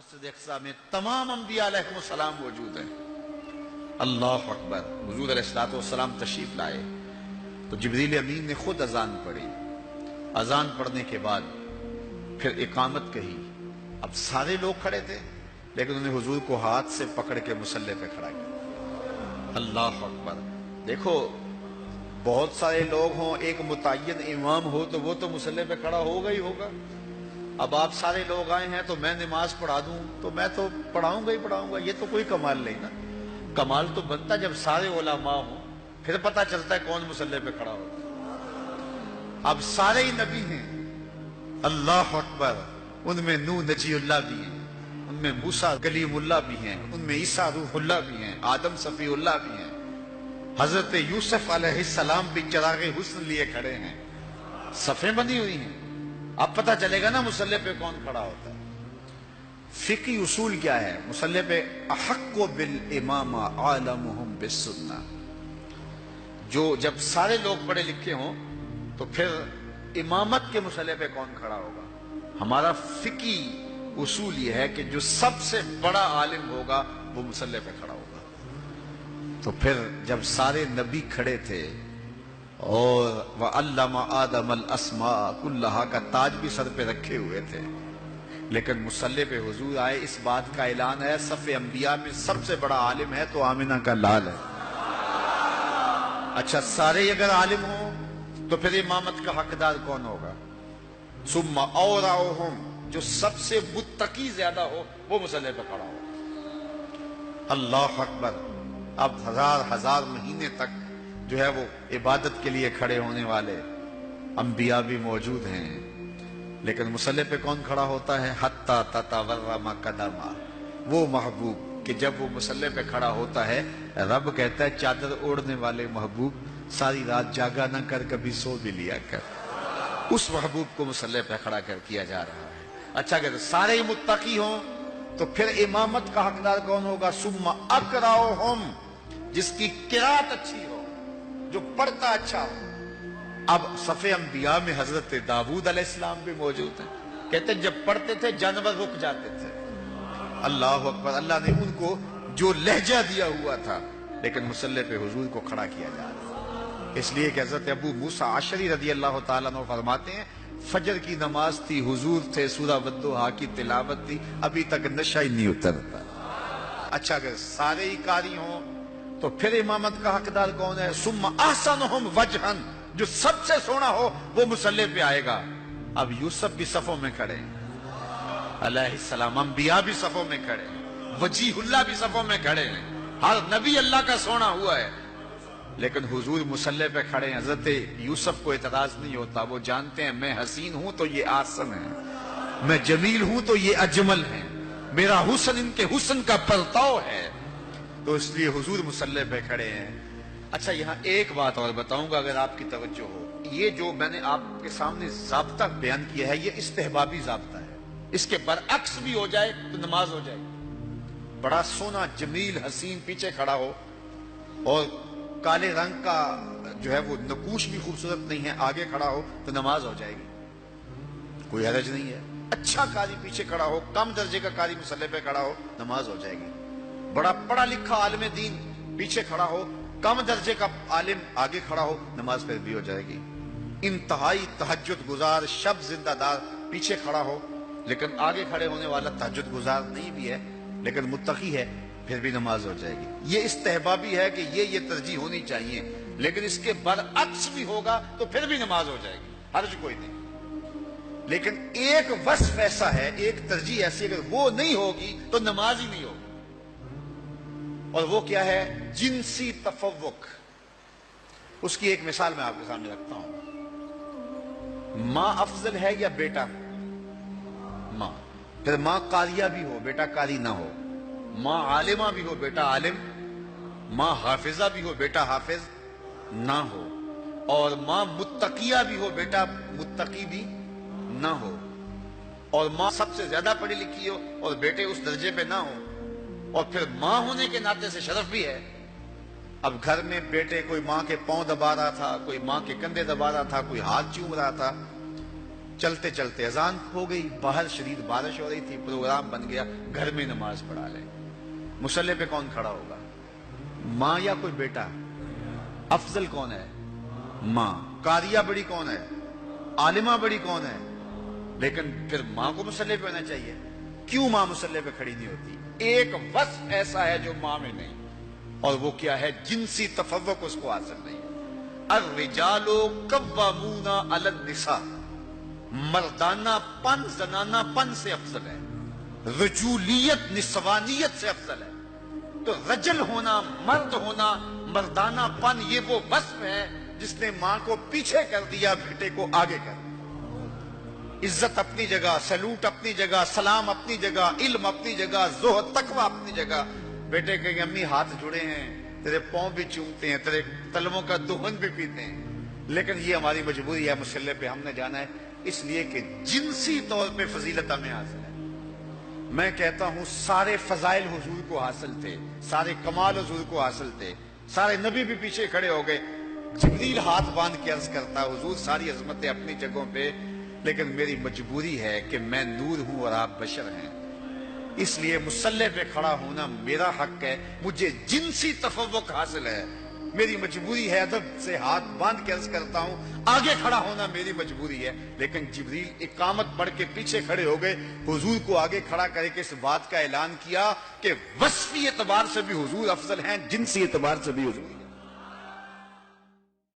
مسجد اقصی میں تمام انبیاء علیہ السلام موجود ہیں۔ اللہ اکبر۔ حضور علیہ السلام تشریف لائے تو جبریل امین نے خود اذان پڑھی۔ اذان پڑھنے کے بعد پھر اقامت کہی۔ اب سارے لوگ کھڑے تھے لیکن انہوں نے حضور کو ہاتھ سے پکڑ کے مصلی پہ کھڑا کیا۔ اللہ اکبر۔ دیکھو بہت سارے لوگ ہوں، ایک متعین امام ہو تو وہ تو مصلی پہ کھڑا ہوگا ہی ہوگا۔ اب آپ سارے لوگ آئے ہیں تو میں نماز پڑھا دوں تو میں تو پڑھاؤں گا ہی پڑھاؤں گا، یہ تو کوئی کمال نہیں نا۔ کمال تو بنتا جب سارے علماء ہوں، پھر پتہ چلتا ہے کون مصلی پہ کھڑا ہوتا ہے۔ اب سارے ہی نبی ہیں۔ اللہ اکبر۔ ان میں نوح نجی اللہ بھی ہیں، ان میں موسیٰ کلیم اللہ بھی ہیں، ان میں عیسیٰ روح اللہ بھی ہیں، آدم صفی اللہ بھی ہیں، حضرت یوسف علیہ السلام بھی چراغ حسن لیے کھڑے ہیں، صفیں بنی ہوئی ہیں۔ اب پتہ چلے گا نا مصلی پہ کون کھڑا ہوتا ہے۔ فقہی اصول کیا ہے مصلی پہ؟ احق بالامام عالمہم بالسنہ۔ جو جب سارے لوگ پڑھے لکھے ہوں تو پھر امامت کے مصلی پہ کون کھڑا ہوگا؟ ہمارا فقہی اصول یہ ہے کہ جو سب سے بڑا عالم ہوگا وہ مصلی پہ کھڑا ہوگا۔ تو پھر جب سارے نبی کھڑے تھے اور وَعَلَّمَ آدَمَ الْأَسْمَاءَ كُلَّهَا کا تاج بھی سر پہ رکھے ہوئے تھے، لیکن مصلی پہ حضور آئے، اس بات کا اعلان ہے صف انبیاء میں سب سے بڑا عالم ہے تو آمنہ کا لال ہے۔ اچھا سارے اگر عالم ہوں تو پھر امامت کا حقدار کون ہوگا؟ ثم اورعہم، جو سب سے متقی زیادہ ہو وہ مصلی پہ کھڑا ہو۔ اللہ اکبر۔ اب ہزار مہینے تک جو ہے وہ عبادت کے لیے کھڑے ہونے والے انبیاء بھی موجود ہیں، لیکن مصلی پہ کون کھڑا ہوتا ہے؟ حتی تتورم قدمہ، وہ محبوب کہ جب وہ مصلی پہ کھڑا ہوتا ہے رب کہتا ہے چادر اوڑھنے والے محبوب ساری رات جاگا نہ کر، کبھی سو بھی لیا کر۔ اس محبوب کو مصلی پہ کھڑا کر کیا جا رہا ہے۔ اچھا اگر سارے ہی متقی ہوں تو پھر امامت کا حقدار کون ہوگا؟ ثم اقرأہم، جس کی قرات اچھی ہو، جو پڑھتا اچھا ہو۔ اب صف انبیاء میں حضرت داؤد علیہ السلام بھی موجود ہیں، کہتے ہیں جب پڑھتے تھے جانور رک جاتے تھے۔ اللہ اکبر۔ اللہ نے ان کو جو لہجہ دیا ہوا تھا، لیکن مصلی پہ حضور کو کھڑا کیا جا رہا ہے، اس لیے کہ حضرت ابو موسیٰ اشعری رضی اللہ تعالیٰ عنہ فرماتے ہیں فجر کی نماز تھی، حضور تھے، سورہ والضحیٰ کی تلاوت تھی، ابھی تک نشہ ہی نہیں اترتا۔ اچھا اگر سارے ہی قاری ہوں تو پھر امامت کا حقدار کون ہے؟ ثم احسنہم وجہا، جو سب سے سونا ہو وہ مصلی پہ آئے گا۔ اب یوسف بھی صفوں میں کھڑے ہیں علیہ السلام، انبیاء بھی صفوں میں کھڑے ہیں، وجیہ اللہ بھی صفوں میں کھڑے ہیں، ہر نبی اللہ کا سونا ہوا ہے، لیکن حضور مصلی پہ کھڑے ہیں۔ حضرت یوسف کو اعتراض نہیں ہوتا، وہ جانتے ہیں میں حسین ہوں تو یہ آسن ہے، میں جمیل ہوں تو یہ اجمل ہے، میرا حسن ان کے حسن کا پرتاؤ ہے، تو اس لیے حضور مصلی پہ کھڑے ہیں۔ اچھا یہاں ایک بات اور بتاؤں گا اگر آپ کی توجہ ہو، یہ جو میں نے آپ کے سامنے ضابطہ بیان کیا ہے یہ استحبابی ضابطہ ہے، اس کے برعکس بھی ہو جائے تو نماز ہو جائے گی۔ بڑا سونا جمیل حسین پیچھے کھڑا ہو اور کالے رنگ کا جو ہے وہ نقوش بھی خوبصورت نہیں ہے آگے کھڑا ہو تو نماز ہو جائے گی، کوئی حرج نہیں ہے۔ اچھا قاری پیچھے کھڑا ہو، کم درجے کا قاری مصلی پہ کھڑا ہو، نماز ہو جائے گی۔ بڑا پڑھا لکھا عالم دین پیچھے کھڑا ہو، کم درجے کا عالم آگے کھڑا ہو، نماز پھر بھی ہو جائے گی۔ انتہائی تہجد گزار شب زندہ دار پیچھے کھڑا ہو لیکن آگے کھڑے ہونے والا تہجد گزار نہیں بھی ہے لیکن متقی ہے، پھر بھی نماز ہو جائے گی۔ یہ استحبابی ہے کہ یہ ترجیح ہونی چاہیے، لیکن اس کے برعکس بھی ہوگا تو پھر بھی نماز ہو جائے گی، حرج کوئی نہیں۔ لیکن ایک وصف ایسا ہے، ایک ترجیح ایسی اگر وہ نہیں ہوگی تو نماز ہی نہیں ہوگی، اور وہ کیا ہے؟ جنسی تفوق۔ اس کی ایک مثال میں آپ کے سامنے رکھتا ہوں۔ ماں افضل ہے یا بیٹا؟ ماں۔ پھر ماں قاریہ بھی ہو بیٹا قاری نہ ہو، ماں عالمہ بھی ہو بیٹا عالم، ماں حافظہ بھی ہو بیٹا حافظ نہ ہو، اور ماں متقیہ بھی ہو بیٹا متقی بھی نہ ہو، اور ماں سب سے زیادہ پڑھی لکھی ہو اور بیٹے اس درجے پہ نہ ہو، اور پھر ماں ہونے کے ناطے سے شرف بھی ہے۔ اب گھر میں بیٹے کوئی ماں کے پاؤں دبا رہا تھا، کوئی ماں کے کندھے دبا رہا تھا، کوئی ہاتھ چوم رہا تھا، چلتے چلتے اذان ہو گئی، باہر شدید بارش ہو رہی تھی، پروگرام بن گیا گھر میں نماز پڑھا لیں۔ مصلی پہ کون کھڑا ہوگا؟ ماں یا کوئی بیٹا؟ افضل کون ہے؟ ماں۔ قاریہ بڑی کون ہے؟ عالمہ بڑی کون ہے؟ لیکن پھر ماں کو مصلی پہ ہونا چاہیے۔ کیوں ماں مصلی پہ کھڑی نہیں ہوتی؟ ایک وصف ایسا ہے جو ماں میں نہیں، اور وہ کیا ہے؟ جنسی تفوق اس کو حاصل نہیں۔ الرجال قوامون علی النساء، مردانہ پن زنانہ پن سے افضل ہے، رجولیت نسوانیت سے افضل ہے۔ تو رجل ہونا، مرد ہونا، مردانہ پن، یہ وہ وصف ہے جس نے ماں کو پیچھے کر دیا، بیٹے کو آگے کر دیا۔ عزت اپنی جگہ، سلوٹ اپنی جگہ، سلام اپنی جگہ، علم اپنی جگہ، زہد تقویٰ اپنی جگہ۔ بیٹے کہیں امی ہاتھ جڑے ہیں، تیرے پاؤں بھی چومتے ہیں، تیرے تلووں کا دہن بھی پیتے ہیں، لیکن یہ ہماری مجبوری ہے، مصلی پہ ہم نے جانا ہے، اس لیے کہ جنسی طور پہ فضیلت ہمیں حاصل ہے۔ میں کہتا ہوں سارے فضائل حضور کو حاصل تھے، سارے کمال حضور کو حاصل تھے، سارے نبی بھی پیچھے کھڑے ہو گئے، جبریل ہاتھ باندھ کے عرض کرتا حضور ساری عظمتیں اپنی جگہوں پہ، لیکن میری مجبوری ہے کہ میں نور ہوں اور آپ بشر ہیں، اس لیے مصلی پہ کھڑا ہونا میرا حق ہے، مجھے جنسی تفوق حاصل ہے، میری مجبوری ہے، ادب سے ہاتھ باندھ کے عرض کرتا ہوں آگے کھڑا ہونا میری مجبوری ہے۔ لیکن جبریل اقامت پڑھ کے پیچھے کھڑے ہو گئے، حضور کو آگے کھڑا کر کے اس بات کا اعلان کیا کہ وصفی اعتبار سے بھی حضور افضل ہیں، جنسی اعتبار سے بھی حضور